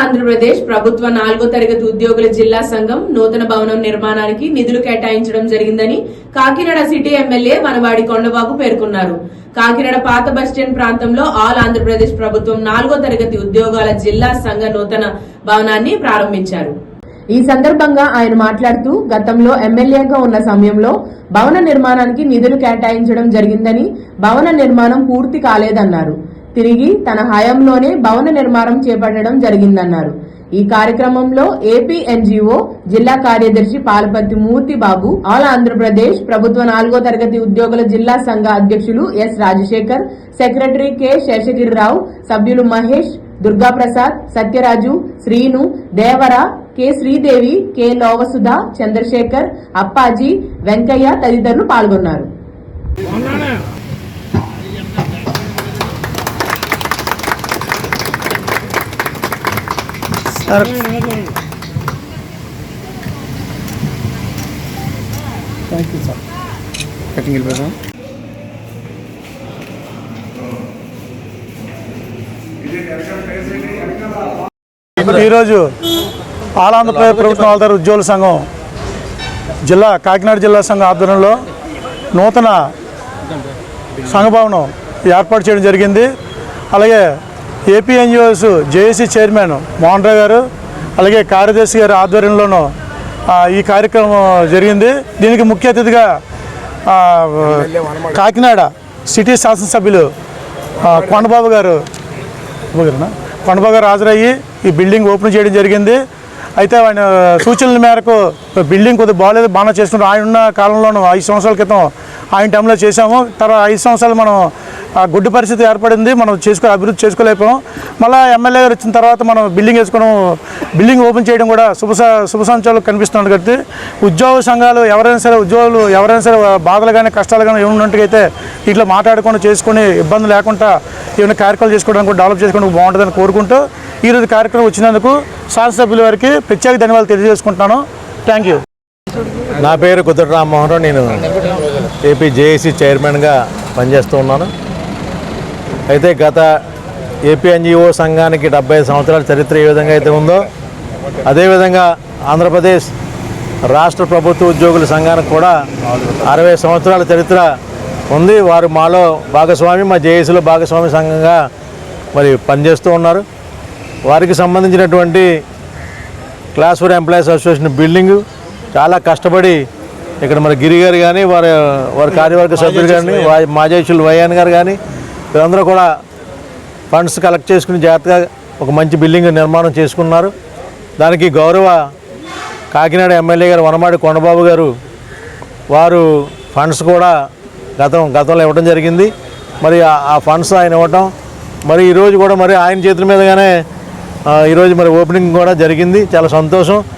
ఆంధ్రప్రదేశ్ ప్రభుత్వ 4వ తరగతి ఉద్యోగుల జిల్లా సంఘం నూతన భవనం నిర్మాణానికి నిధులు కేటాయించడం జరిగిందని కాకినాడ సిటీ ఎమ్మెల్యే వనవాడి కొండబాబు పేర్కొన్నారు. కాకినాడ పాత బస్టాండ్ ప్రాంతంలో ఆల్ ఆంధ్రప్రదేశ్ ప్రభుత్వం 4వ తరగతి ఉద్యోగాల జిల్లా సంఘ నూతన భవనాన్ని ప్రారంభించారు. ఈ సందర్భంగా ఆయన మాట్లాడుతూ గతంలో ఎమ్మెల్యేగా ఉన్న సమయంలో భవన నిర్మాణానికి నిధులు కేటాయించడం జరిగిందని, భవన నిర్మాణం పూర్తి కాలేదన్నారు. తిరిగి తన హయాంలోనే భవన నిర్మాణం చేపట్టడం జరిగిందన్నారు. ఈ కార్యక్రమంలో ఏపీ ఎన్జీఓ జిల్లా కార్యదర్శి పాలపర్తి మూర్తి బాబు, ఆల్ ఆంధ్రప్రదేశ్ ప్రభుత్వ 4వ తరగతి ఉద్యోగుల జిల్లా సంఘ అధ్యక్షులు S Rajasekhar, secretary K Seshagiri Rao, సభ్యులు మహేష్, దుర్గాప్రసాద్, సత్యరాజు, శ్రీను, దేవర, కె శ్రీదేవి, కె లోవసుధ, చంద్రశేఖర్, అప్పాజీ, వెంకయ్య తదితరులు పాల్గొన్నారు. ఈరోజు ఆల్ ఆంధ్రప్రదేశ్ ప్రభుత్వం ఆధార ఉద్యోగుల సంఘం కాకినాడ జిల్లా సంఘం ఆధ్వర్యంలో నూతన సంఘభవనం ఏర్పాటు చేయడం జరిగింది. అలాగే AP NGOs JAC chairman Mohan Rao గారు, అలాగే కార్యదర్శి గారి ఆధ్వర్యంలోనూ ఈ కార్యక్రమం జరిగింది. దీనికి ముఖ్య అతిథిగా కాకినాడ సిటీ శాసనసభ్యులు కొండబాబు గారు హాజరయ్యి ఈ బిల్డింగ్ ఓపెన్ చేయడం జరిగింది. అయితే ఆయన సూచనల మేరకు బిల్డింగ్ కొద్దిగా బాగాలేదు, బాగా చేస్తున్నారు. ఆయన ఉన్న కాలంలోనూ 5 సంవత్సరాల క్రితం ఆయన టైంలో చేసాము. తర్వాత 5 సంవత్సరాలు మనం గుడ్డి పరిస్థితి ఏర్పడింది, మనం అభివృద్ధి చేసుకోలేకపోయాం. మళ్ళీ ఎమ్మెల్యే గారు వచ్చిన తర్వాత మనం బిల్డింగ్ ఓపెన్ చేయడం కూడా శుభ సంచాలు కనిపిస్తుంది. కాబట్టి ఉద్యోగ సంఘాలు ఉద్యోగులు ఎవరైనా సరే బాధలు కానీ కష్టాలు కానీ ఏమున్నట్టుగైతే ఇట్లా మాట్లాడుకొని చేసుకొని ఇబ్బంది లేకుండా ఏమైనా కార్యక్రమాలు చేసుకోవడానికి డెవలప్ చేసుకోవడానికి బాగుంటుందని కోరుకుంటూ ఈరోజు కార్యక్రమం వచ్చినందుకు శాసనసభ్యుల వారికి ప్రత్యేక ధన్యవాదాలు తెలియజేసుకుంటున్నాను. Thank you. నా పేరు కుదురు రామ్మోహన్ రావు. నేను ఏపీ జేఏసీ చైర్మన్గా పనిచేస్తూ ఉన్నాను. అయితే గత ఏపీ ఎన్జిఓ సంఘానికి 75 సంవత్సరాల చరిత్ర ఏ విధంగా అయితే ఉందో అదేవిధంగా ఆంధ్రప్రదేశ్ రాష్ట్ర ప్రభుత్వ ఉద్యోగుల సంఘానికి కూడా 60 సంవత్సరాల చరిత్ర ఉంది. వారు మాలో భాగస్వామి, మా జేఏసీలో భాగస్వామి సంఘంగా మరి పనిచేస్తూ ఉన్నారు. వారికి సంబంధించినటువంటి క్లాస్ 4 ఎంప్లాయీస్ అసోసియేషన్ బిల్డింగు చాలా కష్టపడి ఇక్కడ మరి గిరి గారు కానీ వారి కార్యవర్గ సభ్యులు కానీ మాజేషులు వైఎన్ గారు కానీ వీరందరూ కూడా ఫండ్స్ కలెక్ట్ చేసుకుని జాగ్రత్తగా ఒక మంచి బిల్డింగ్ నిర్మాణం చేసుకున్నారు. దానికి గౌరవ కాకినాడ ఎమ్మెల్యే గారు వనమాడి కొండబాబు గారు వారు ఫండ్స్ కూడా గతంలో ఇవ్వడం జరిగింది. మరి ఆ ఫండ్స్ ఆయన ఇవ్వటం మరి ఈరోజు కూడా మరి ఆయన చేతుల మీదుగానే ఈరోజు మరి ఓపెనింగ్ కూడా జరిగింది. చాలా సంతోషం.